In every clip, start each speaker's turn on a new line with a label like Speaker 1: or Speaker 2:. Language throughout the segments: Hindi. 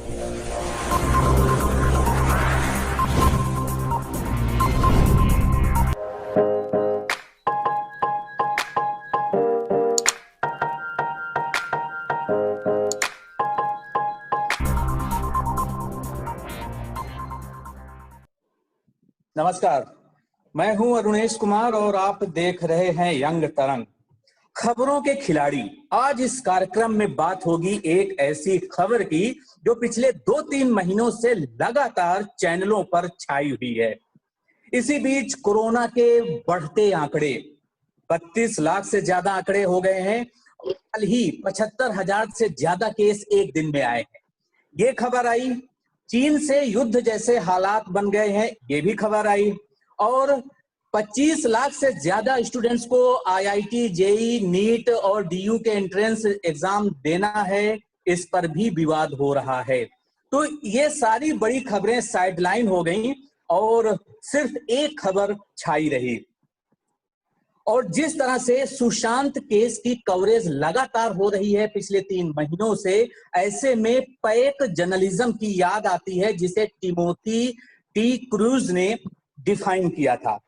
Speaker 1: नमस्कार, मैं हूं अरुणेश कुमार और आप देख रहे हैं यंग तरंग, खबरों के खिलाड़ी। आज इस कार्यक्रम में बात होगी एक ऐसी खबर की जो पिछले 2-3 महीनों से लगातार चैनलों पर छाई हुई है। इसी बीच कोरोना के बढ़ते आंकड़े, 32 लाख से ज्यादा आंकड़े हो गए हैं। कल ही 75,000 से ज्यादा केस एक दिन में आए हैं। ये खबर आई। चीन से युद्ध जैसे हालात बन गए हैं, ये भी खबर आई। और 25 लाख से ज्यादा स्टूडेंट्स को आईआईटी, जेई, नीट और डीयू के एंट्रेंस एग्जाम देना है, इस पर भी विवाद हो रहा है। तो ये सारी बड़ी खबरें साइडलाइन हो गई और सिर्फ एक खबर छाई रही। और जिस तरह से सुशांत केस की कवरेज लगातार हो रही है पिछले 3 महीनों से, ऐसे में पैक जर्नलिज्म की याद आती है जिसे टिमोथी टी क्रूज ने डिफाइन किया था।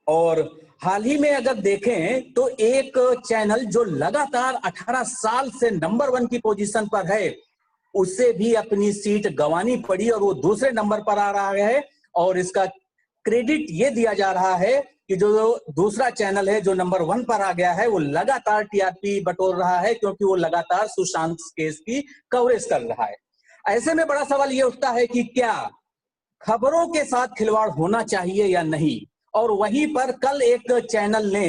Speaker 1: और हाल ही में अगर देखें तो एक चैनल जो लगातार 18 साल से नंबर 1 की पोजीशन पर है, उसे भी अपनी सीट गंवानी पड़ी और वो दूसरे नंबर पर आ रहा है। और इसका क्रेडिट ये दिया जा रहा है कि जो दूसरा चैनल है जो नंबर 1 पर आ गया है, वो लगातार टीआरपी बटोर रहा है क्योंकि वो लगातार सुशांत केस की कवरेज कर रहा है। ऐसे में बड़ा सवाल ये उठता है कि क्या खबरों के साथ खिलवाड़ होना चाहिए या नहीं। और वहीं पर कल एक चैनल ने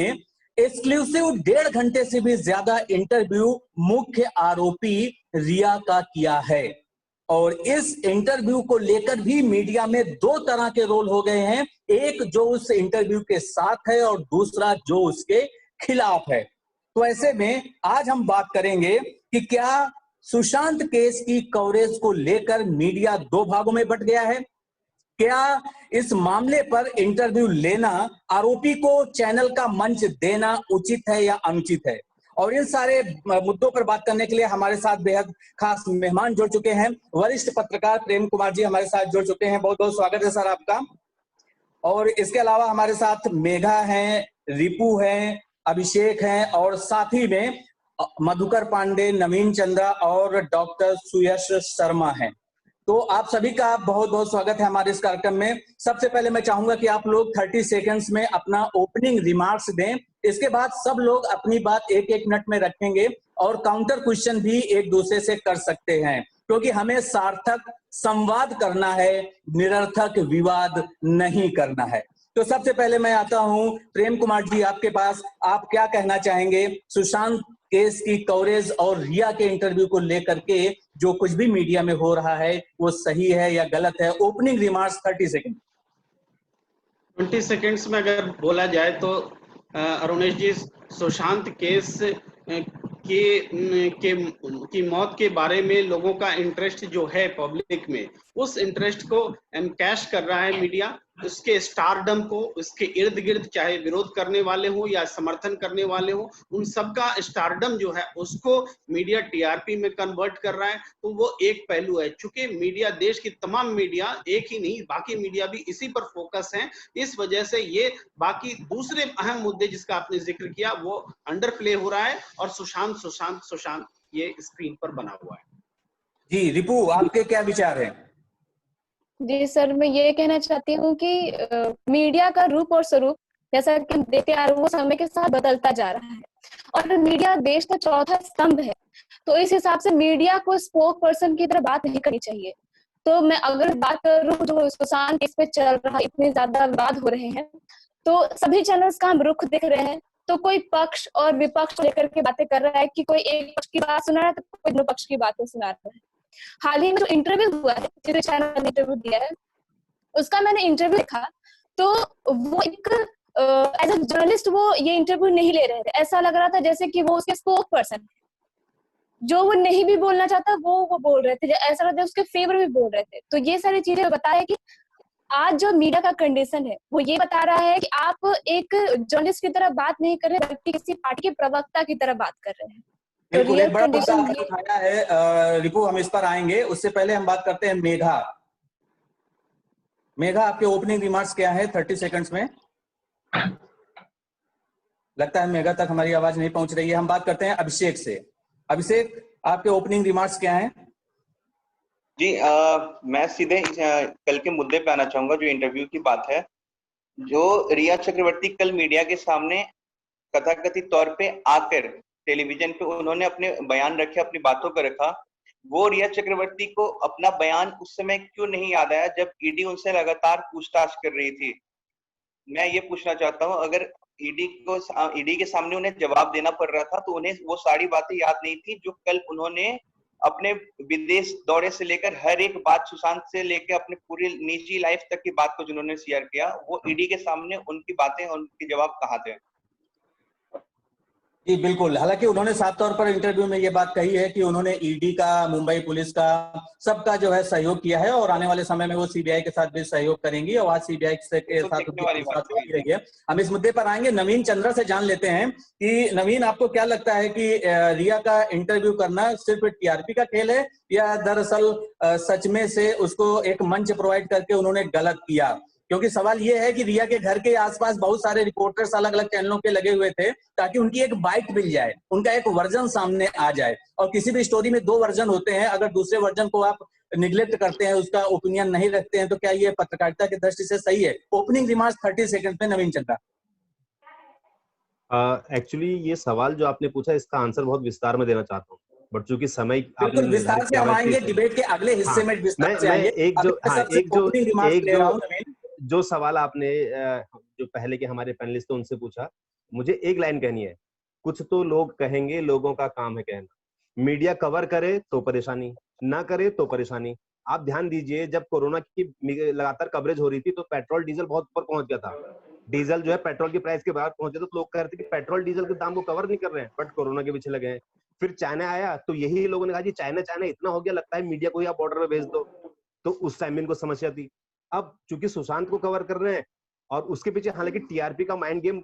Speaker 1: एक्सक्लूसिव 1.5 घंटे से भी ज्यादा इंटरव्यू मुख्य आरोपी रिया का किया है। और इस इंटरव्यू को लेकर भी मीडिया में 2 तरह के रोल हो गए हैं, एक जो उस इंटरव्यू के साथ है और दूसरा जो उसके खिलाफ है। तो ऐसे में आज हम बात करेंगे कि क्या सुशांत केस की कवरेज को लेकर मीडिया 2 भागों में बंट गया है। क्या इस मामले पर इंटरव्यू लेना, आरोपी को चैनल का मंच देना उचित है या अनुचित है। और इन सारे मुद्दों पर बात करने के लिए हमारे साथ बेहद खास मेहमान जुड़ चुके हैं। वरिष्ठ पत्रकार प्रेम कुमार जी हमारे साथ जुड़ चुके हैं, बहुत बहुत स्वागत है सर आपका। और इसके अलावा हमारे साथ मेघा हैं, रिपू हैं, अभिषेक हैं और साथ ही में मधुकर पांडे, नवीन चंद्रा और डॉक्टर सुयश शर्मा हैं। तो आप सभी का बहुत बहुत स्वागत है हमारे इस कार्यक्रम में। सबसे पहले मैं चाहूंगा कि आप लोग 30 सेकंड्स में अपना ओपनिंग रिमार्क्स दें। इसके बाद सब लोग अपनी बात 1-1 मिनट में रखेंगे और काउंटर क्वेश्चन भी एक दूसरे से कर सकते हैं, क्योंकि हमें सार्थक संवाद करना है, निरर्थक विवाद नहीं करना है। तो सबसे पहले मैं आता हूं प्रेम कुमार जी आपके पास। आप क्या कहना चाहेंगे सुशांत केस की कवरेज और रिया के इंटरव्यू को लेकर के, जो कुछ भी मीडिया में हो रहा है वो सही है या गलत है। Opening remarks 30 second.
Speaker 2: 20 सेकंड्स में अगर बोला जाए तो अरुणेश जी, सुशांत केस की मौत के बारे में लोगों का इंटरेस्ट जो है पब्लिक में, उस इंटरेस्ट को एनकैश कर रहा है मीडिया। उसके स्टारडम को, उसके इर्द गिर्द चाहे विरोध करने वाले हो या समर्थन करने वाले हो, उन सबका स्टारडम जो है उसको मीडिया टीआरपी में कन्वर्ट कर रहा है। तो वो एक पहलू है। चूंकि मीडिया, देश की तमाम मीडिया, एक ही नहीं बाकी मीडिया भी इसी पर फोकस है, इस वजह से ये बाकी दूसरे अहम मुद्दे जिसका आपने जिक्र किया वो अंडर प्ले हो रहा है और सुशांत सुशांत सुशांत ये स्क्रीन पर बना हुआ है।
Speaker 1: जी रिपू, आपके क्या विचार हैं?
Speaker 3: जी सर, मैं ये कहना चाहती हूँ कि मीडिया का रूप और स्वरूप जैसा कि हम देखते आ रहे हैं वो समय के साथ बदलता जा रहा है और मीडिया देश का चौथा स्तंभ है। तो इस हिसाब से मीडिया को स्पोक पर्सन की तरह बात नहीं करनी चाहिए। तो मैं अगर बात करूँ जो सुशांत केस पे चल रहा, इतने ज्यादा विवाद हो रहे हैं, तो सभी चैनल्स का हम रुख देख रहे हैं। तो कोई पक्ष और विपक्ष को लेकर के बातें कर रहा है कि कोई एक पक्ष की बात सुना रहा है तो कोई दोनों पक्ष की बातें सुना रहा है। हाल ही में जो इंटरव्यू हुआ है, जिस चैनल ने इंटरव्यू दिया है, उसका मैंने इंटरव्यू देखा तो वो एक एज अ जर्नलिस्ट वो ये इंटरव्यू नहीं ले रहे थे। ऐसा लग रहा था जैसे कि वो उसके स्पोक पर्सन है, जो वो नहीं भी बोलना चाहता वो बोल रहे थे, ऐसा लगता है उसके फेवर में बोल रहे थे। तो ये सारी चीजें बताया कि आज जो मीडिया का कंडीशन है वो ये बता रहा है कि आप एक जर्नलिस्ट की तरह बात नहीं कर रहे बल्कि किसी पार्टी के प्रवक्ता की तरह बात कर रहे हैं।
Speaker 1: बिल्कुल,
Speaker 3: रियल
Speaker 1: एक बड़ा मुद्दा
Speaker 3: कंडीशन
Speaker 1: आपने उठाया है रिपु, हम इस पर आएंगे। उससे पहले हम बात करते हैं मेघा। मेघा, आपके ओपनिंग रिमार्क्स क्या है 30 सेकंड्स में? लगता है मेघा तक हमारी आवाज नहीं पहुंच रही है। हम बात करते हैं अभिषेक से। अभिषेक, आपके ओपनिंग रिमार्क्स क्या हैं?
Speaker 4: जी मैं सीधे कल के मुद्दे पे आना चाहूंगा, जो इंटरव्यू की बात है। जो रिया चक्रवर्ती कल मीडिया के सामने कथाकथित तौर पे आकर टेलीविजन पे उन्होंने अपने बयान रखे, अपनी बातों को रखा, वो रिया चक्रवर्ती को अपना बयान उस समय क्यों नहीं याद आया जब ईडी उनसे लगातार पूछताछ कर रही थी? मैं ये पूछना चाहता हूँ, अगर ईडी के सामने उन्हें जवाब देना पड़ रहा था तो उन्हें वो सारी बातें याद नहीं थी जो कल उन्होंने अपने विदेश दौरे से लेकर हर एक बात, सुशांत से लेकर अपने पूरी निजी लाइफ तक की बात को जिन्होंने शेयर किया, वो ईडी के सामने उनकी बातें, उनके जवाब कहाँ थे?
Speaker 1: जी बिल्कुल, हालांकि उन्होंने साफ तौर पर इंटरव्यू में ये बात कही है कि उन्होंने ईडी का, मुंबई पुलिस का, सबका जो है सहयोग किया है और आने वाले समय में वो सीबीआई के साथ भी सहयोग करेंगी और आज सीबीआई के साथ हो ही रही है। हम इस मुद्दे पर आएंगे। नवीन चंद्रा से जान लेते हैं कि नवीन, आपको क्या लगता है कि रिया का इंटरव्यू करना सिर्फ टीआरपी का खेल है या दरअसल सच में से उसको एक मंच प्रोवाइड करके उन्होंने गलत किया? क्योंकि सवाल यह है कि रिया के घर के आसपास बहुत सारे रिपोर्टर्स अलग अलग चैनलों के लगे हुए थे ताकि उनकी एक बाइट मिल जाए, उनका एक वर्जन सामने आ जाए। और किसी भी स्टोरी में 2 वर्जन होते हैं, अगर दूसरे वर्जन को आप निग्लेक्ट करते हैं, उसका ओपिनियन नहीं रखते हैं, तो क्या ये पत्रकारिता की दृष्टि से सही है? ओपनिंग रिमार्क्स 30 सेकंड में नवीन चंद्रा।
Speaker 5: एक्चुअली ये सवाल जो आपने पूछा, इसका आंसर बहुत विस्तार में देना चाहता हूँ, बट चूंकि समय
Speaker 1: बिल्कुल विस्तार से हम आएंगे, डिबेट के अगले हिस्से में विस्तार से आएंगे।
Speaker 5: जो सवाल आपने जो पहले के हमारे पैनलिस्ट थे उनसे पूछा, मुझे एक लाइन कहनी है। कुछ तो लोग कहेंगे, लोगों का काम है कहना। मीडिया कवर करे तो परेशानी, ना करे तो परेशानी। आप ध्यान दीजिए, जब कोरोना की लगातार कवरेज हो रही थी तो पेट्रोल डीजल बहुत ऊपर पहुंच गया था। डीजल जो है पेट्रोल की प्राइस के बाहर पहुंचे तो लोग कह रहे थे कि पेट्रोल डीजल के दाम को कवर नहीं कर रहे हैं, बट कोरोना के पीछे लगे हैं। फिर चाइना आया तो यही लोगों ने कहा जी चाइना इतना हो गया, लगता है मीडिया को ही आप बॉर्डर पे भेज दो। तो उस टाइम इनको समस्या थी। अब चूंकि सुशांत को कवर कर रहे हैं और उसके पीछे हालांकि टीआरपी का माइंड गेम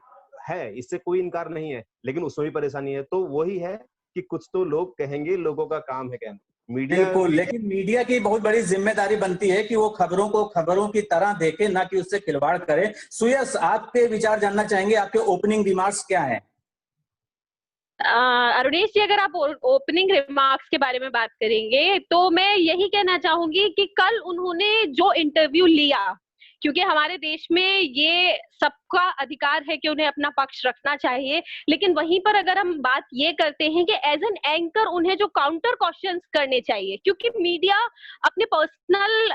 Speaker 5: है, इससे कोई इनकार नहीं है, लेकिन उसमें भी परेशानी है। तो वही है कि कुछ तो लोग कहेंगे, लोगों का काम है कहना। मीडिया
Speaker 1: बिल्कुल, लेकिन मीडिया की बहुत बड़ी जिम्मेदारी बनती है कि वो खबरों को खबरों की तरह देखे, ना कि उससे खिलवाड़ करे। सुयस, आपके विचार जानना चाहेंगे, आपके ओपनिंग रिमार्क्स क्या हैं?
Speaker 6: अरुणेश जी, अगर आप ओपनिंग रिमार्क्स के बारे में बात करेंगे तो मैं यही कहना चाहूंगी कि कल उन्होंने जो इंटरव्यू लिया, क्योंकि हमारे देश में ये सबका अधिकार है कि उन्हें अपना पक्ष रखना चाहिए, लेकिन वहीं पर अगर हम बात ये करते हैं कि एज एन एंकर उन्हें जो काउंटर क्वेश्चंस करने चाहिए, क्योंकि मीडिया अपने पर्सनल,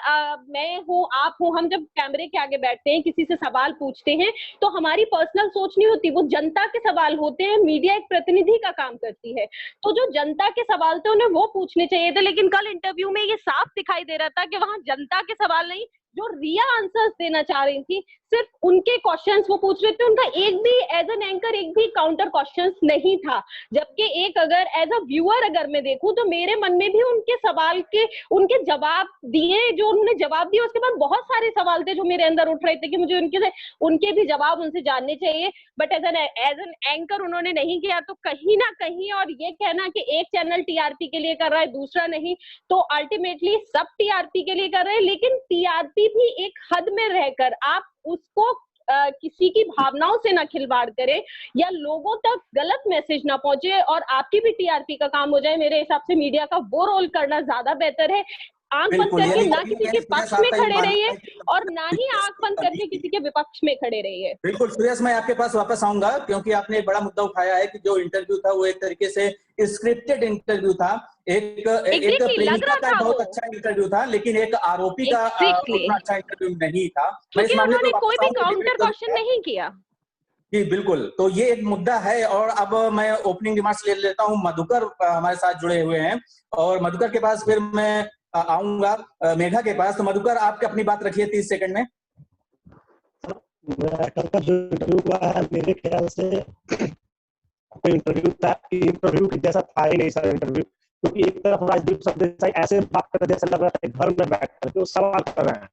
Speaker 6: मैं हूँ, आप हो, हम जब कैमरे के आगे बैठते हैं, किसी से सवाल पूछते हैं तो हमारी पर्सनल सोच नहीं होती, वो जनता के सवाल होते हैं। मीडिया एक प्रतिनिधि का काम करती है, तो जो जनता के सवाल थे उन्हें वो पूछने चाहिए थे। लेकिन कल इंटरव्यू में ये साफ दिखाई दे रहा था कि वहां जनता के सवाल नहीं, जो रिया आंसर्स देना चाह रही थी, सिर्फ उनके क्वेश्चंस वो पूछ रहे थे। उनका एक भी एज एन एंकर एक भी काउंटर क्वेश्चंस नहीं था। जबकि एक अगर एज अ व्यूअर अगर मैं देखूं तो मेरे मन में भी उनके सवाल के, उनके जवाब दिए, जो उन्होंने जवाब दिए उसके बाद बहुत सारे सवाल थे जो मेरे अंदर उठ रहे थे कि मुझे उनके भी जवाब उनसे जानने चाहिए। बट एज एन एंकर उन्होंने नहीं किया। तो कहीं ना कहीं, और ये कहना कि एक चैनल टीआरपी के लिए कर रहा है दूसरा नहीं, तो अल्टीमेटली सब टीआरपी के लिए कर रहे हैं, लेकिन टीआरपी भी एक हद में रहकर आप उसको किसी की भावनाओं से ना खिलवाड़ करे या लोगों तक गलत मैसेज ना पहुंचे और आपकी भी टीआरपी का काम हो जाए। मेरे हिसाब से मीडिया का वो रोल करना ज्यादा बेहतर है। आंख बंद करके ना किसी के पक्ष में खड़े रहिए और ना ही आंख बंद करके किसी के विपक्ष में खड़े रहिए।
Speaker 1: बिल्कुल सुरेश, मैं आपके पास वापस आऊंगा क्योंकि आपने एक बड़ा मुद्दा उठाया है कि जो इंटरव्यू था वो एक तरीके से स्क्रिप्टेड इंटरव्यू था। एक प्रेमिका का बहुत अच्छा इंटरव्यू था, लेकिन एक आरोपी का उतना अच्छा इंटरव्यू नहीं था।
Speaker 6: क्योंकि उन्होंने कोई भी काउंटर क्वेश्चन नहीं किया।
Speaker 1: जी बिल्कुल, तो ये एक मुद्दा है। और अब मैं ओपनिंग रिमार्क्स ले लेता हूँ। मधुकर हमारे साथ जुड़े हुए हैं और मधुकर के पास फिर मैं आऊंगा मेघा के पास। तो मधुकर, आप अपनी बात रखिए 30 सेकंड में।
Speaker 7: कल का जो इंटरव्यू हुआ है मेरे ख्याल से इंटरव्यू जैसा था ही नहीं सर इंटरव्यू, क्योंकि एक तरफ राजदीप सरदेसाई ऐसे बात कर रहे, जैसे लग रहा था घर में बैठ करके वो सवाल कर रहे हैं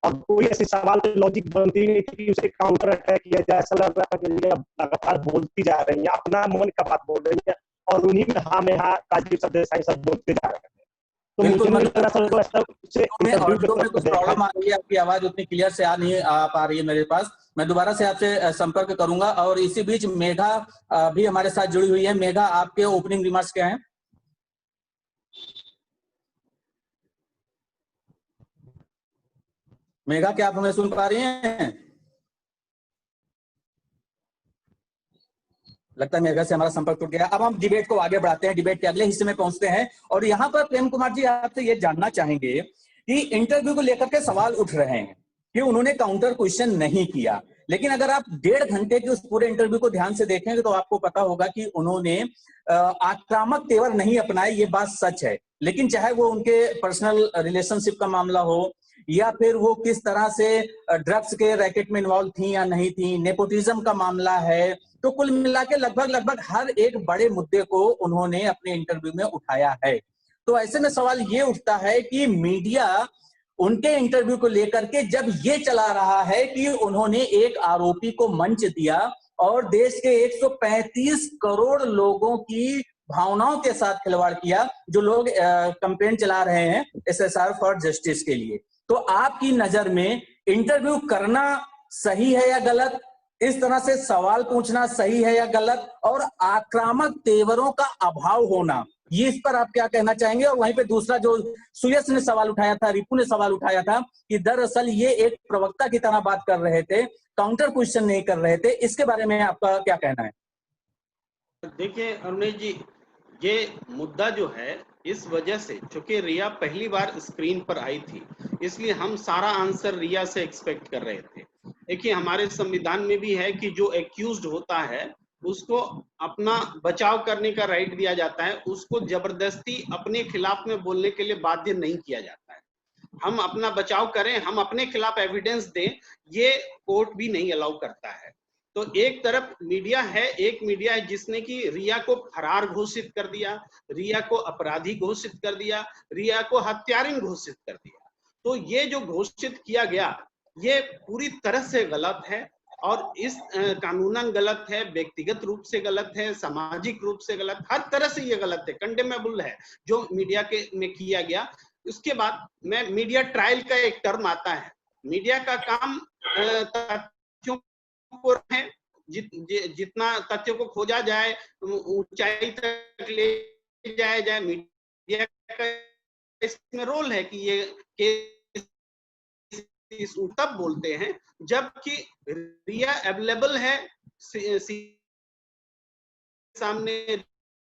Speaker 7: और कोई ऐसी सवाल की लॉजिक बनती नहीं थी कि उसे काउंटर अटैक किया जाए। ऐसा लग रहा था कि लगातार बोलती जा रही है, अपना मन का बात बोल रही है और उन्हीं में हाँ में हाँ राजदीप सरदेसाई सब बोलते जा रहे हैं। तो
Speaker 1: बिल्कुल,
Speaker 7: मुझे
Speaker 1: मतलब
Speaker 7: दरअसल तो ऐसा से
Speaker 1: ऑडियो में कुछ प्रॉब्लम आ रही है, आपकी आवाज उतनी क्लियर से आ पा रही है मेरे पास। मैं दोबारा से आपसे संपर्क करूंगा। और इसी बीच मेघा भी हमारे साथ जुड़ी हुई है। मेघा, आपके ओपनिंग रिमार्क्स क्या हैं? मेघा, क्या आप हमें सुन पा रही हैं? लगता है मेघा से हमारा संपर्क टूट गया। अब हम डिबेट को आगे बढ़ाते हैं, डिबेट के अगले हिस्से में पहुंचते हैं। और यहाँ पर प्रेम कुमार जी, आपसे ये जानना चाहेंगे कि इंटरव्यू को लेकर के सवाल उठ रहे हैं कि उन्होंने काउंटर क्वेश्चन नहीं किया, लेकिन अगर आप 1.5 घंटे के उस पूरे इंटरव्यू को ध्यान से देखेंगे तो आपको पता होगा कि उन्होंने आक्रामक तेवर नहीं अपनाए, ये बात सच है। लेकिन चाहे वो उनके पर्सनल रिलेशनशिप का मामला हो, या फिर वो किस तरह से ड्रग्स के रैकेट में इन्वॉल्व थी या नहीं थी, नेपोटिज्म का मामला है, तो कुल मिला के लगभग हर एक बड़े मुद्दे को उन्होंने अपने इंटरव्यू में उठाया है। तो ऐसे में सवाल ये उठता है कि मीडिया उनके इंटरव्यू को लेकर के जब ये चला रहा है कि उन्होंने एक आरोपी को मंच दिया और देश के 135 करोड़ लोगों की भावनाओं के साथ खिलवाड़ किया, जो लोग कैंपेन चला रहे हैं SSR फॉर जस्टिस के लिए, तो आपकी नजर में इंटरव्यू करना सही है या गलत? इस तरह से सवाल पूछना सही है या गलत? और आक्रामक तेवरों का अभाव होना, ये इस पर आप क्या कहना चाहेंगे? और वहीं पे दूसरा जो सुयश ने सवाल उठाया था, रिपु ने सवाल उठाया था कि दरअसल ये एक प्रवक्ता की तरह बात कर रहे थे, काउंटर क्वेश्चन नहीं कर रहे थे, इसके बारे में आपका क्या कहना है?
Speaker 2: देखिए अरुणेश जी, ये मुद्दा जो है इस वजह से, चूंकि रिया पहली बार स्क्रीन पर आई थी, इसलिए हम सारा आंसर रिया से एक्सपेक्ट कर रहे थे। देखिए हमारे संविधान में भी है कि जो एक्यूज्ड होता है उसको अपना बचाव करने का राइट दिया जाता है, उसको जबरदस्ती अपने खिलाफ में बोलने के लिए बाध्य नहीं किया जाता है। हम अपना बचाव करें, हम अपने खिलाफ एविडेंस दें, ये कोर्ट भी नहीं अलाउ करता है। तो एक तरफ मीडिया है, एक मीडिया है जिसने कि रिया को फरार घोषित कर दिया, रिया को अपराधी घोषित कर दिया, रिया को हत्यारिन घोषित कर दिया। तो ये जो घोषित किया गया ये पूरी तरह से गलत है, और इस कानूनन गलत है, व्यक्तिगत रूप से गलत है, सामाजिक रूप से गलत, हर तरह से ये गलत है, कंडेमेबल है जो मीडिया के में किया गया। उसके बाद में मीडिया ट्रायल का एक टर्म आता है। मीडिया का काम तथ्यों को है, जितना तथ्यों को खोजा जाए, ऊंचाई तक ले जाया जाए, मीडिया का इसमें रोल है कि ये तब बोलते हैं जबकि रिया अवेलेबल है सामने,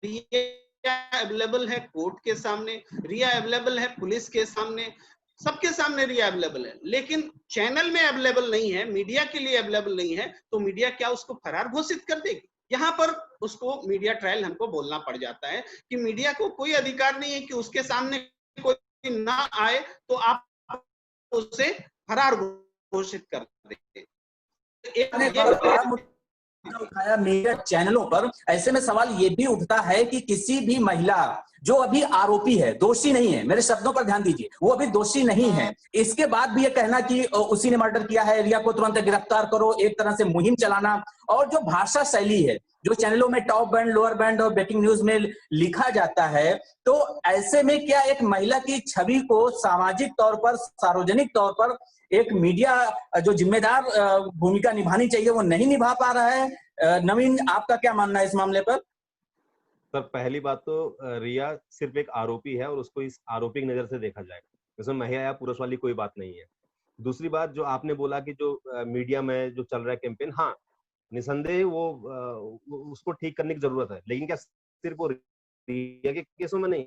Speaker 2: रिया अवेलेबल है कोर्ट के सामने, रिया अवेलेबल है पुलिस के सामने, सबके सामने रिया अवेलेबल है, लेकिन चैनल में अवेलेबल नहीं है, मीडिया के लिए अवेलेबल नहीं है, तो मीडिया क्या उसको फरार घोषित कर देगी? यहाँ पर उसको मीडिया ट्रायल हमको बोलना पड़ जाता है कि मीडिया को कोई अधिकार नहीं है कि उसके सामने कोई ना आए तो आप उसे फरार घोषित कर देंगे।
Speaker 1: उठाया मीडिया चैनलों पर। ऐसे में सवाल ये भी उठता है कि किसी भी महिला जो अभी आरोपी है, दोषी नहीं है, मेरे शब्दों पर ध्यान दीजिए, वो अभी दोषी नहीं है, इसके बाद भी ये कहना कि उसी ने मर्डर किया है, रिया को तुरंत गिरफ्तार करो, एक तरह से मुहिम चलाना, और जो भाषा शैली है जो चैनलों में टॉप बैंड, लोअर बैंड और ब्रेकिंग न्यूज में लिखा जाता है, तो ऐसे में क्या एक महिला की छवि को सामाजिक तौर पर, सार्वजनिक तौर पर एक मीडिया जो जिम्मेदार भूमिका निभानी चाहिए वो नहीं निभा पा रहा है? नवीन, आपका क्या मानना है इस मामले पर?
Speaker 5: सर, पहली बात तो रिया सिर्फ एक आरोपी है और उसको इस आरोपी की नजर से देखा जाएगा, इसमें महिला या पुरुष वाली कोई बात नहीं है। दूसरी बात जो आपने बोला कि जो मीडिया में जो चल रहा है कैंपेन, हाँ निसंदेह वो उसको ठीक करने की जरूरत है, लेकिन क्या सिर्फ वो रिया के केसों में नहीं?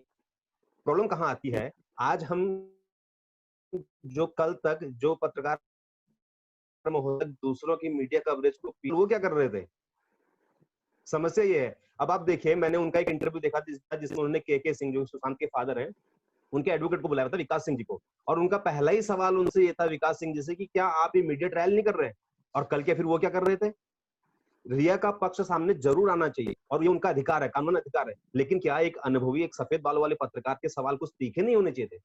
Speaker 5: प्रॉब्लम कहाँ आती है, आज हम जो कल तक जो पत्रकार दूसरों की मीडिया कवरेज को, वो क्या कर रहे थे? समस्या ये है। अब आप देखिए, मैंने उनका एक इंटरव्यू देखा जिसमें उन्होंने के सिंह, जो सुशांत के फादर हैं, उनके एडवोकेट को बुलाया था, विकास सिंह जी को, और उनका पहला ही सवाल उनसे ये था, विकास सिंह जी से, कि क्या आप ये मीडिया ट्रायल नहीं कर रहे? और कल के फिर वो क्या कर रहे थे? रिया का पक्ष सामने जरूर आना चाहिए और ये उनका अधिकार है, कानून अधिकार है, लेकिन क्या एक अनुभवी, एक सफेद बालों वाले पत्रकार के सवाल कुछ तीखे नहीं होने चाहिए थे?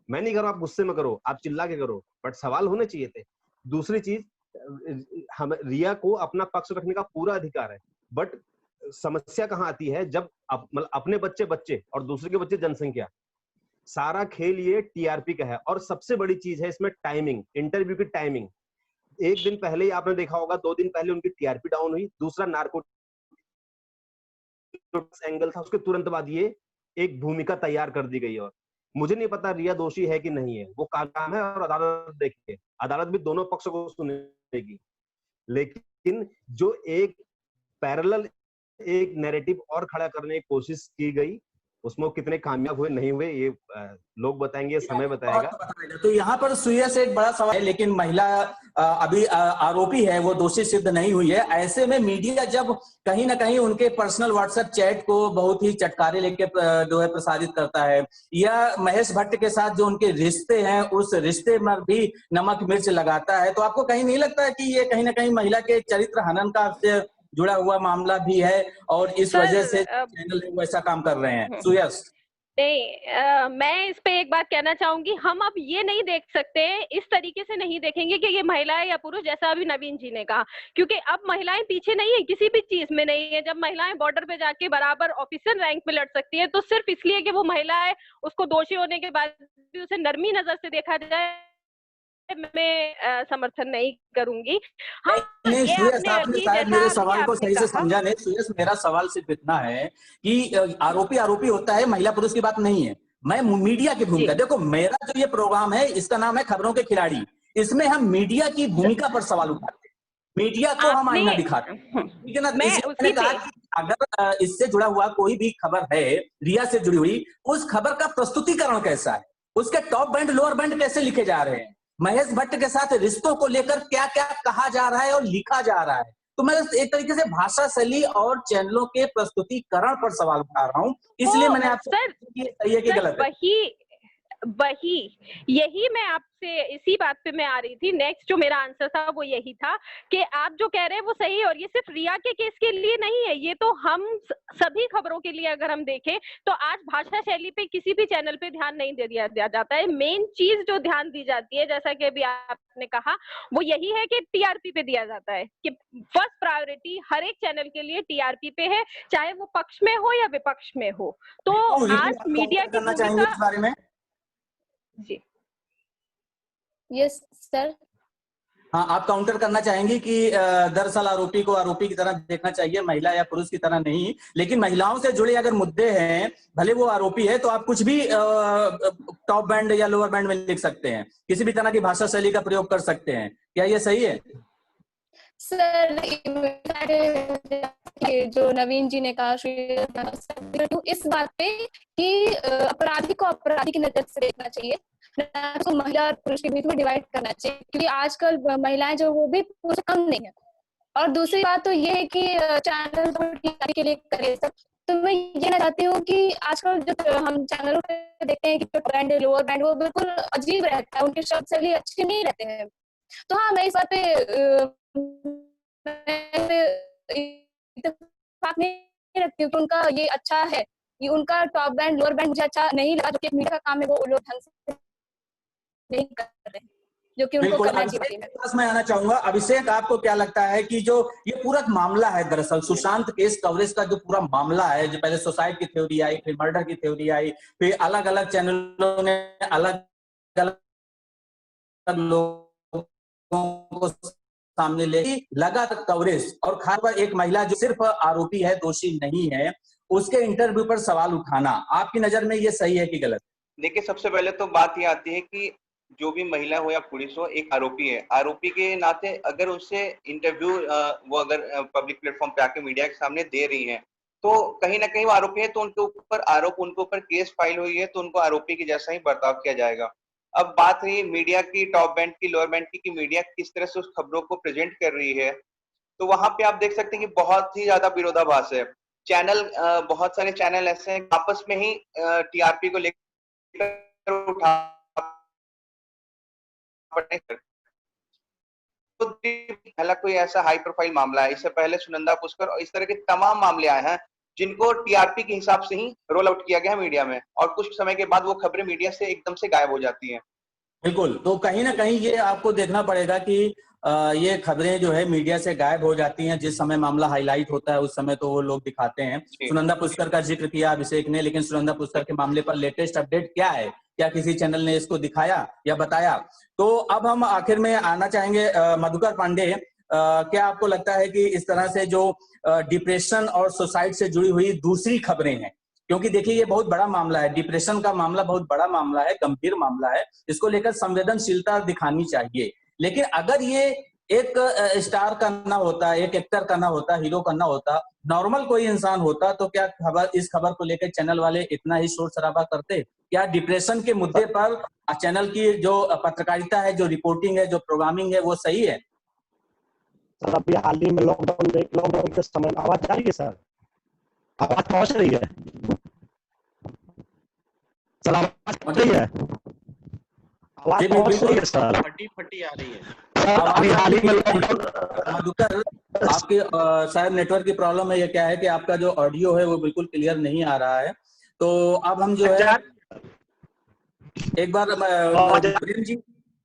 Speaker 5: मैं नहीं कर रहा, आप गुस्से में करो, आप चिल्ला के करो, बट सवाल होने चाहिए थे। दूसरी चीज, हम रिया को अपना पक्ष रखने का पूरा अधिकार है, बट समस्या कहाँ आती है, जब मतलब अपने बच्चे बच्चे और दूसरे के बच्चे जनसंख्या, सारा खेल ये टीआरपी का है। और सबसे बड़ी चीज है इसमें टाइमिंग, इंटरव्यू की टाइमिंग। एक दिन पहले ही आपने देखा होगा, 2 दिन पहले उनकी टीआरपी डाउन हुई। दूसरा नार्को एंगल था, उसके तुरंत बाद ये एक भूमिका तैयार कर दी गई। और मुझे नहीं पता रिया दोषी है कि नहीं है, वो काम है और अदालत देखेगी, अदालत भी दोनों पक्षों को सुनेगी। लेकिन जो एक पैरेलल एक नैरेटिव और खड़ा करने की कोशिश की गई, उसमें वो कितने कामयाब हुए नहीं हुए ये लोग बताएंगे, समय बताएगा।
Speaker 1: तो यहाँ पर सुइया से एक बड़ा सवाल है, लेकिन महिला अभी आरोपी है, वो दोषी सिद्ध नहीं हुई है। ऐसे में मीडिया जब कहीं ना कहीं उनके पर्सनल व्हाट्सएप चैट को बहुत ही चटकारे लेके जो है प्रसारित करता है, या महेश भट्ट के साथ जो उनके रिश्ते हैं उस रिश्ते में भी नमक मिर्च लगाता है, तो आपको कहीं नहीं लगता है कि ये कहीं ना कहीं महिला के चरित्र हनन का जुड़ा हुआ मामला भी है और इस वजह से चैनल वैसा काम कर रहे हैं? सुयस
Speaker 6: नहीं, मैं इस पे एक बात कहना चाहूंगी। हम अब ये नहीं देख सकते, इस तरीके से नहीं देखेंगे कि ये महिला है या पुरुष, जैसा अभी नवीन जी ने कहा, क्योंकि अब महिलाएं पीछे नहीं है, किसी भी चीज में नहीं है। जब महिलाएं बॉर्डर पे जाके बराबर ऑफिसर रैंक में लड़ सकती है, तो सिर्फ इसलिए कि वो महिला है, उसको दोषी होने के बाद भी उसे नरमी नजर से देखा जाए, मैं समर्थन नहीं करूंगी। हाँ,
Speaker 1: नहीं सुयस, आपने शायद मेरे सवाल को सही से समझा नहीं। सुयस, मेरा सवाल सिर्फ इतना है कि आरोपी आरोपी होता है, महिला पुरुष की बात नहीं है। मैं मीडिया की भूमिका, देखो मेरा जो ये प्रोग्राम है इसका नाम है खबरों के खिलाड़ी, इसमें हम मीडिया की भूमिका पर सवाल उठाते हैं, मीडिया को हम आईना दिखाते हैं, ठीक है ना। मैंने कहा कि अगर इससे जुड़ा हुआ कोई भी खबर है, रिया से जुड़ी हुई, उस खबर का प्रस्तुतिकरण कैसा है, उसके टॉप बैंड लोअर बैंड कैसे लिखे जा रहे हैं, महेश भट्ट के साथ रिश्तों को लेकर क्या क्या कहा जा रहा है और लिखा जा रहा है। तो मैं एक तरीके से भाषा शैली और चैनलों के प्रस्तुतिकरण पर सवाल उठा रहा हूँ, इसलिए मैंने आपसे सही है कि गलत है।
Speaker 6: वही यही मैं आपसे इसी बात पे मैं आ रही थी। नेक्स्ट जो मेरा आंसर था वो यही था कि आप जो कह रहे हैं वो सही है, और ये सिर्फ रिया के केस के लिए नहीं है, ये तो हम सभी खबरों के लिए अगर हम देखें तो आज भाषा शैली पे किसी भी चैनल पे ध्यान नहीं दे दिया जाता है। मेन चीज जो ध्यान दी जाती है, जैसा कि अभी आपने कहा, वो यही है कि टीआरपी पे दिया जाता है, कि फर्स्ट प्रायोरिटी हर एक चैनल के लिए टीआरपी पे है, चाहे वो पक्ष में हो या विपक्ष में हो। तो आज मीडिया की भूमिका,
Speaker 1: इस बारे में
Speaker 6: जी
Speaker 3: यस सर।
Speaker 1: हाँ, आप काउंटर करना चाहेंगे कि दरअसल आरोपी को आरोपी की तरह देखना चाहिए, महिला या पुरुष की तरह नहीं, लेकिन महिलाओं से जुड़े अगर मुद्दे हैं, भले वो आरोपी है, तो आप कुछ भी टॉप बैंड या लोअर बैंड में लिख सकते हैं, किसी भी तरह की भाषा शैली का प्रयोग कर सकते हैं, क्या ये सही है?
Speaker 3: सर जो नवीन जी ने कहा इस बात पे कि अपराधी को अपराधी की नजर से देखना चाहिए, तो महिला और पुरुष के बीच में डिवाइड करना चाहिए, क्योंकि आजकल महिलाएं जो वो भी पुरुष कम नहीं है। और दूसरी बात तो ये है कि चैनल के लिए करे सब, तो मैं ये कहना चाहती हूँ कि आजकल जो हम चैनलों पे देखते हैं कि बैंड लोअर बैंड वो बिल्कुल अजीब रहता है, उनके शब्द शैली अच्छे नहीं रहते हैं। तो हाँ, मैं इस बात पे इत्तेफाक नहीं रखती हूँ कि उनका ये अच्छा है, ये उनका टॉप बैंड लोअर बैंड मुझे अच्छा नहीं लगा, जो कि मीडिया का काम है वो लोग ढंग से नहीं कर रहे, जो कि उनको करना चाहिए।
Speaker 1: मैं आना चाहूंगा, अभिषेक, आपको क्या लगता है कि जो ये पूरा मामला है, दरअसल सुशांत केस कवरेज का जो पूरा मामला है, जो पहले सुसाइड की थ्योरी आई, फिर मर्डर की थ्योरी आई, फिर अलग अलग चैनलों ने अलग अलग लोगों को सामने ले लगातार कवरेज, और खासकर एक महिला जो सिर्फ आरोपी है, दोषी नहीं है, उसके इंटरव्यू पर सवाल उठाना, आपकी नजर में ये सही है कि गलत?
Speaker 4: देखिए, सबसे पहले तो बात ये आती है कि जो भी महिला हो या पुरुष हो, एक आरोपी है। आरोपी के नाते अगर उससे इंटरव्यू वो अगर पब्लिक प्लेटफॉर्म पे आके मीडिया के सामने दे रही है, तो कहीं ना कहीं वो आरोपी है, तो उनके ऊपर आरोप, उनके ऊपर केस फाइल हुई है, तो उनको आरोपी के जैसा ही बर्ताव किया जाएगा। अब बात रही मीडिया की, टॉप बैंड की, लोअर बैंड की, मीडिया किस तरह से उस खबरों को प्रेजेंट कर रही है, तो वहां पे आप देख सकते हैं कि बहुत ही ज्यादा विरोधाभास है। चैनल, बहुत सारे चैनल ऐसे हैं आपस में ही टीआरपी को लेकर उठा तो पहला कोई ऐसा हाई प्रोफाइल मामला है। इससे पहले सुनंदा पुष्कर और इस तरह के तमाम मामले आए हैं जिनको टीआरपी के हिसाब से ही रोल आउट किया गया है मीडिया में, और कुछ समय के बाद वो खबरें मीडिया से एकदम से गायब हो जाती हैं।
Speaker 1: बिल्कुल, तो कहीं ना कहीं ये आपको देखना पड़ेगा कि ये खबरें जो है मीडिया से गायब हो जाती हैं। जिस समय मामला हाईलाइट होता है उस समय तो वो लोग दिखाते हैं। सुनंदा पुष्कर का जिक्र किया अभिषेक ने, लेकिन सुनंदा पुष्कर के मामले पर लेटेस्ट अपडेट क्या है? क्या किसी चैनल ने इसको दिखाया या बताया? तो अब हम आखिर में आना चाहेंगे मधुकर पांडे, क्या आपको लगता है कि इस तरह से जो डिप्रेशन और सुसाइड से जुड़ी हुई दूसरी खबरें हैं, क्योंकि देखिए ये बहुत बड़ा मामला है, डिप्रेशन का मामला बहुत बड़ा मामला है, गंभीर मामला है, इसको लेकर संवेदनशीलता दिखानी चाहिए। लेकिन अगर ये एक स्टार करना होता, एक एक्टर करना होता, हीरो करना होता, नॉर्मल कोई इंसान होता, तो क्या इस खबर को लेकर चैनल वाले इतना ही शोर शराबा करते? क्या डिप्रेशन के मुद्दे पर चैनल की जो पत्रकारिता है, जो रिपोर्टिंग है, जो प्रोग्रामिंग है, वो सही है?
Speaker 7: सर अभी हाल ही में लॉकडाउन के समय आवाज आ रही है सर? आवाज पहुंच रही है सर? आवाज पहुंच रही है? आवाज पहुंच रही है सर?
Speaker 2: फटी आ रही है।
Speaker 7: अभी हाल ही में
Speaker 1: मधुकर, आपके शायद नेटवर्क की प्रॉब्लम है या क्या है कि आपका जो ऑडियो है वो बिल्कुल क्लियर नहीं आ रहा है। तो अब हम जो है एक बार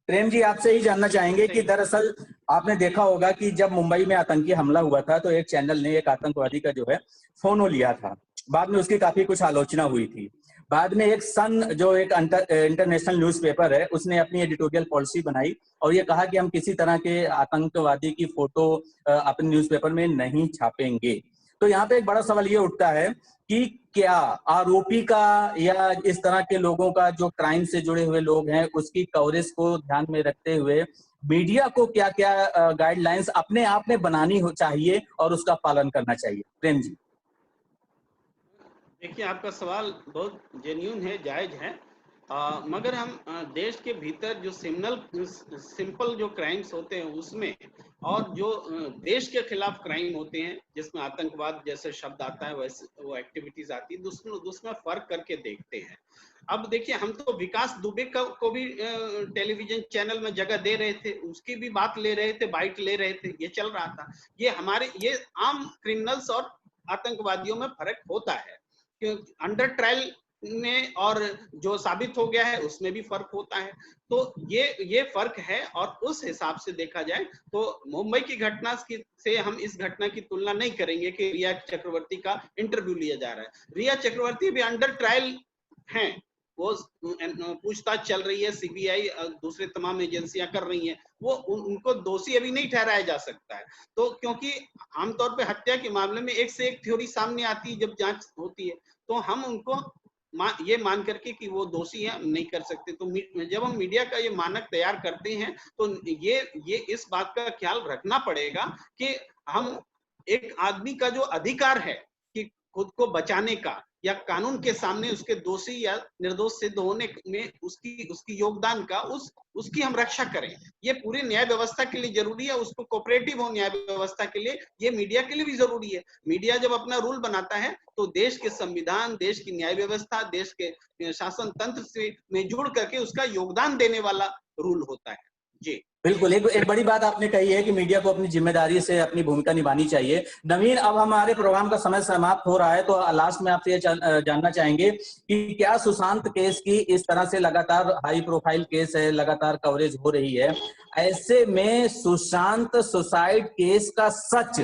Speaker 1: प्रेम जी आपसे ही जानना चाहेंगे कि दरअसल आपने देखा होगा कि जब मुंबई में आतंकी हमला हुआ था तो एक चैनल ने एक आतंकवादी का जो है फोन लिया था। बाद में उसकी काफी कुछ आलोचना हुई थी। बाद में एक सन जो एक इंटरनेशनल न्यूज़पेपर है, उसने अपनी एडिटोरियल पॉलिसी बनाई और ये कहा कि हम किसी तरह के आतंकवादी की फोटो अपने न्यूज़पेपर में नहीं छापेंगे। तो यहाँ पे एक बड़ा सवाल ये उठता है कि क्या आरोपी का या इस तरह के लोगों का जो क्राइम से जुड़े हुए लोग हैं उसकी कवरेज को ध्यान में रखते हुए मीडिया को क्या क्या गाइडलाइंस अपने आप में बनानी चाहिए और उसका पालन करना चाहिए? प्रेम जी।
Speaker 2: देखिए, आपका सवाल बहुत जेन्युइन है, जायज है। मगर हम देश के भीतर जो सिंपल जो क्राइम्स होते हैं उसमें और जो देश के खिलाफ क्राइम होते हैं जिसमें आतंकवाद जैसे शब्द आता है वैसे वो एक्टिविटीज आती है, उसमें फर्क करके देखते हैं। अब देखिए, हम तो विकास दुबे को भी टेलीविजन चैनल में जगह दे रहे थे, उसकी भी बात ले रहे थे, बाइट ले रहे थे, ये चल रहा था। ये आम क्रिमिनल्स और आतंकवादियों में फर्क होता है, अंडर ट्रायल में और जो साबित हो गया है उसमें भी फर्क होता है। तो ये फर्क है और उस हिसाब से देखा जाए तो मुंबई की घटना से हम इस घटना की तुलना नहीं करेंगे कि रिया चक्रवर्ती का इंटरव्यू लिया जा रहा है। रिया चक्रवर्ती भी अंडर ट्रायल हैं, वो पूछताछ चल रही है, सीबीआई दूसरे तमाम एजेंसियां कर रही हैं, वो उनको दोषी अभी नहीं ठहराया जा सकता है। तो क्योंकि आमतौर पे हत्या के मामले में एक से एक थ्योरी सामने आती है जब जांच होती है, तो हम उनको ये मान करके कि वो दोषी है नहीं कर सकते। तो जब हम मीडिया का ये मानक तैयार करते हैं तो ये इस बात का ख्याल रखना पड़ेगा कि हम एक आदमी का जो अधिकार है कि खुद को बचाने का या कानून के सामने उसके दोषी या निर्दोष सिद्ध होने में उसकी योगदान का उसकी हम रक्षा करें। ये पूरी न्याय व्यवस्था के लिए जरूरी है, उसको कोऑपरेटिव हो न्याय व्यवस्था के लिए, ये मीडिया के लिए भी जरूरी है। मीडिया जब अपना रूल बनाता है तो देश के संविधान, देश की न्याय व्यवस्था, देश के शासन तंत्र से में जुड़ करके उसका योगदान देने वाला रूल होता है। जी
Speaker 1: बिल्कुल, एक बड़ी बात आपने कही है कि मीडिया को अपनी जिम्मेदारी से अपनी भूमिका निभानी चाहिए। नवीन, अब हमारे प्रोग्राम का समय समाप्त हो रहा है, तो लास्ट में आपसे ये जानना चाहेंगे कि क्या सुशांत केस की इस तरह से लगातार हाई प्रोफाइल केस है, लगातार कवरेज हो रही है, ऐसे में सुशांत सुसाइड केस का सच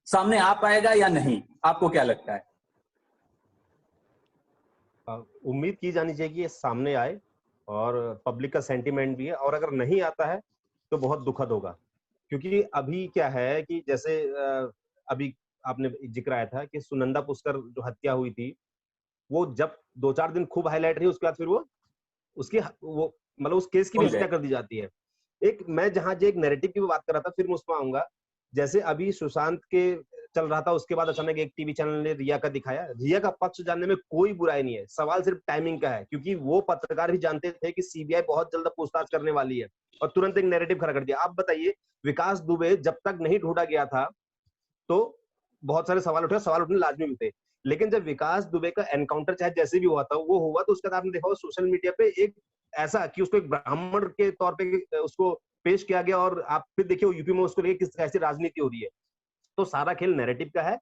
Speaker 1: सामने आ पाएगा या नहीं? आपको क्या लगता है?
Speaker 5: उम्मीद की जानी चाहिए कि ये सामने आए और पब्लिक का सेंटीमेंट भी है, और अगर नहीं आता है तो बहुत दुखद होगा। क्योंकि अभी क्या है कि जैसे अभी आपने जिक्र आया था कि सुनंदा पुष्कर जो हत्या हुई थी, वो जब 2-4 दिन खूब हाईलाइट रही, उसके बाद फिर वो मतलब उस केस की भी हत्या कर दी जाती है। मैं जहां एक नैरेटिव की बात कर रहा था, फिर मैं उसमें आऊंगा। जैसे अभी सुशांत के चल रहा था, उसके बाद अचानक एक टीवी चैनल ने रिया का दिखाया। रिया का पक्ष जानने में कोई बुराई नहीं है, सवाल सिर्फ टाइमिंग का है, क्योंकि वो पत्रकार भी जानते थे कि सीबीआई बहुत जल्द पूछताछ करने वाली है और तुरंत एक नैरेटिव खड़ा कर दिया। आप बताइए, विकास दुबे जब तक नहीं ढूंढा गया था तो बहुत सारे सवाल उठने लाजमी भी थे, लेकिन जब विकास दुबे का एनकाउंटर चाहे जैसे भी हुआ था वो हुआ, तो उसके बाद आपने देखा सोशल मीडिया पे एक ऐसा कि उसको एक ब्राह्मण के तौर पे उसको पेश किया गया, और आप फिर देखिए यूपी में उसको लेकर किस कैसी राजनीति हो रही है। तो सारा खेल नैरेटिव का है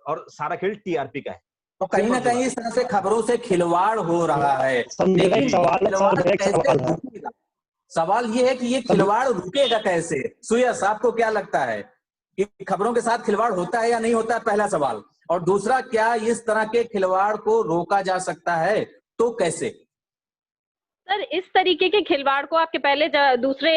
Speaker 5: और सारा खेल टीआरपी का है।
Speaker 1: तो कहीं ना कहीं इस तरह से खबरों से खिलवाड़ हो रहा है। सवाल ये है कि ये खिलवाड़ रुकेगा कैसे? सुयस, आपको क्या लगता है कि खबरों के साथ खिलवाड़ होता है या नहीं होता है? पहला सवाल। और दूसरा, क्या इस तरह के खिलवाड़ को रोका जा सकता है, तो कैसे?
Speaker 6: सर, इस तरीके के खिलवाड़ को आपके पहले दूसरे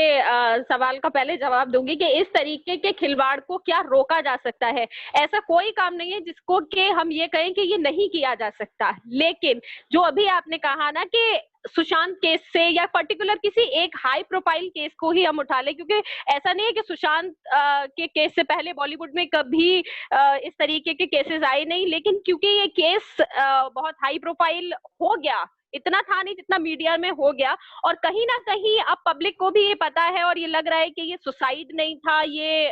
Speaker 6: सवाल का पहले जवाब दूंगी कि इस तरीके के खिलवाड़ को क्या रोका जा सकता है। ऐसा कोई काम नहीं है जिसको कि हम ये कहें कि ये नहीं किया जा सकता। लेकिन जो अभी आपने कहा ना कि सुशांत केस से या पर्टिकुलर किसी एक हाई प्रोफाइल केस को ही हम उठा लें, क्योंकि ऐसा नहीं है कि सुशांत के केस से पहले बॉलीवुड में कभी इस तरीके के केसेस आए नहीं, लेकिन क्योंकि ये केस बहुत हाई प्रोफाइल हो गया, इतना था नहीं जितना मीडिया में हो गया, और कहीं ना कहीं अब पब्लिक को भी ये पता है और ये लग रहा है कि ये सुसाइड नहीं था, ये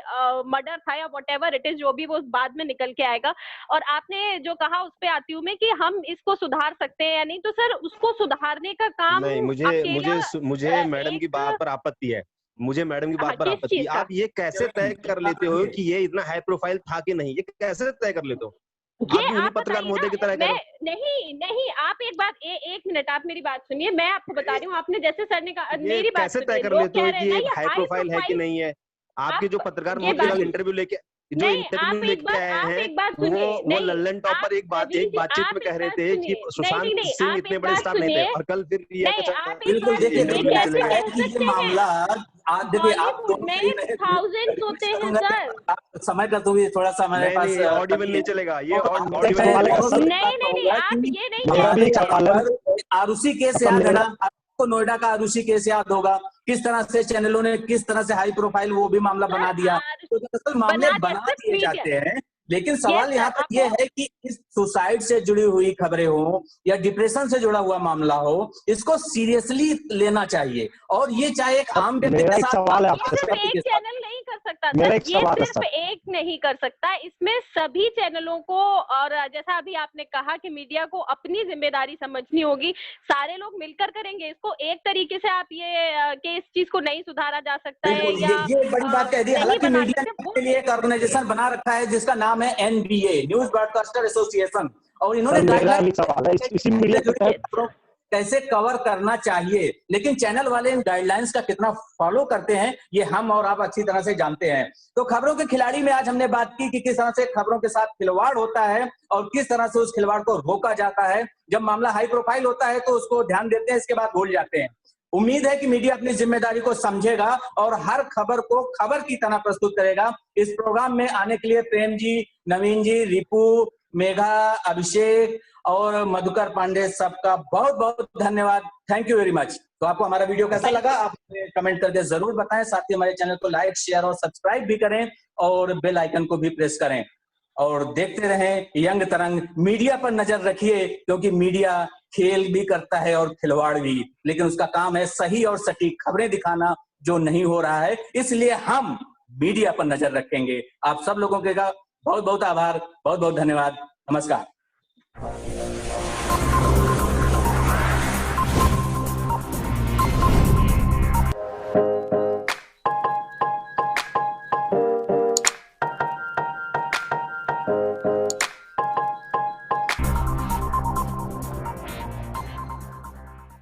Speaker 6: मर्डर था या व्हाटएवर इट इज, जो भी वो बाद में निकल के आएगा। और आपने जो कहा उस पे आती हूँ मैं कि हम इसको सुधार सकते हैं या नहीं, तो सर उसको सुधारने का काम
Speaker 5: नहीं, मुझे मैडम की बात पर आपत्ति है। मुझे मैडम की बात पर आपत्ति है। आप ये कैसे तय कर लेते हो कि ये इतना हाई प्रोफाइल था कि नहीं? ये कैसे तय कर लेते हो?
Speaker 6: ये आप
Speaker 5: पत्रकार महोदय की तरह करो।
Speaker 6: नहीं, आप एक बात, एक मिनट आप मेरी बात सुनिए, मैं आपको बता रही हूँ। आपने जैसे सर ने कहा, मेरी बात
Speaker 5: कैसे तय कर लेते हो कि ये हाई प्रोफाइल है कि नहीं है? आपके जो पत्रकार महोदय लोग इंटरव्यू लेके आए हैं, वो लल्लन टॉपर एक बातचीत में कह रहे थे कि सुशांत सिंह इतने बड़े स्टार नहीं थे, और कल फिर
Speaker 1: बिल्कुल देखिए मामला, आप देखिए, आप
Speaker 6: थाउजेंड्स होते हैं सर।
Speaker 1: समय का तो भी थोड़ा सा हमारे पास
Speaker 5: ऑडिबल नहीं चलेगा, ये ऑडिबल
Speaker 6: नहीं, आप ये नहीं,
Speaker 1: आरुषि केस याद है ना? आपको नोएडा का आरुषि केस याद होगा, किस तरह से चैनलों ने किस तरह से हाई प्रोफाइल वो भी मामला बना दिया। तो दरअसल मामले बना दिए जाते हैं, लेकिन सवाल यहाँ पर यह है कि इस सुसाइड से जुड़ी हुई खबरें हो या डिप्रेशन से जुड़ा हुआ मामला हो, इसको सीरियसली लेना चाहिए। और ये चाहे एक आम व्यक्ति के साथ,
Speaker 6: एक चैनल नहीं कर सकता सर, ये सिर्फ एक नहीं कर सकता, इसमें सभी चैनलों को, और जैसा अभी आपने कहा कि मीडिया को अपनी जिम्मेदारी समझनी होगी, सारे लोग मिलकर करेंगे इसको। एक तरीके से आप ये कि इस चीज को नहीं सुधारा जा सकता है या
Speaker 1: ये बड़ी बात कह दी। हालांकि मीडिया ने लिए एक ऑर्गेनाइजेशन बना रखा है जिसका नाम है NBA, न्यूज ब्रॉडकास्टर एसोसिएशन, और इन्होंने कैसे कवर करना चाहिए, लेकिन चैनल वाले इन गाइडलाइंस का कितना फॉलो करते हैं ये हम और आप अच्छी तरह से जानते हैं। तो खबरों के खिलाड़ी में आज हमने बात की कि किस तरह से खबरों के साथ खिलवाड़ होता है और किस तरह से उस खिलवाड़ को रोका जाता है। जब मामला हाई प्रोफाइल होता है तो उसको ध्यान देते हैं, इसके बाद भूल जाते हैं। उम्मीद है कि मीडिया अपनी जिम्मेदारी को समझेगा और हर खबर को खबर की तरह प्रस्तुत करेगा। इस प्रोग्राम में आने के लिए प्रेम जी, नवीन जी, रिपू, मेघा, अभिषेक और मधुकर पांडे, सबका बहुत बहुत धन्यवाद। Thank you very much. तो आपको हमारा वीडियो कैसा लगा आप कमेंट करके जरूर बताएं। साथ ही हमारे चैनल को लाइक, शेयर और सब्सक्राइब भी करें और बेल आइकन को भी प्रेस करें और देखते रहें यंग तरंग। मीडिया पर नजर रखिए, क्योंकि मीडिया खेल भी करता है और खिलवाड़ भी, लेकिन उसका काम है सही और सटीक खबरें दिखाना जो नहीं हो रहा है। इसलिए हम मीडिया पर नजर रखेंगे। आप सब लोगों का बहुत बहुत आभार, बहुत बहुत धन्यवाद। नमस्कार।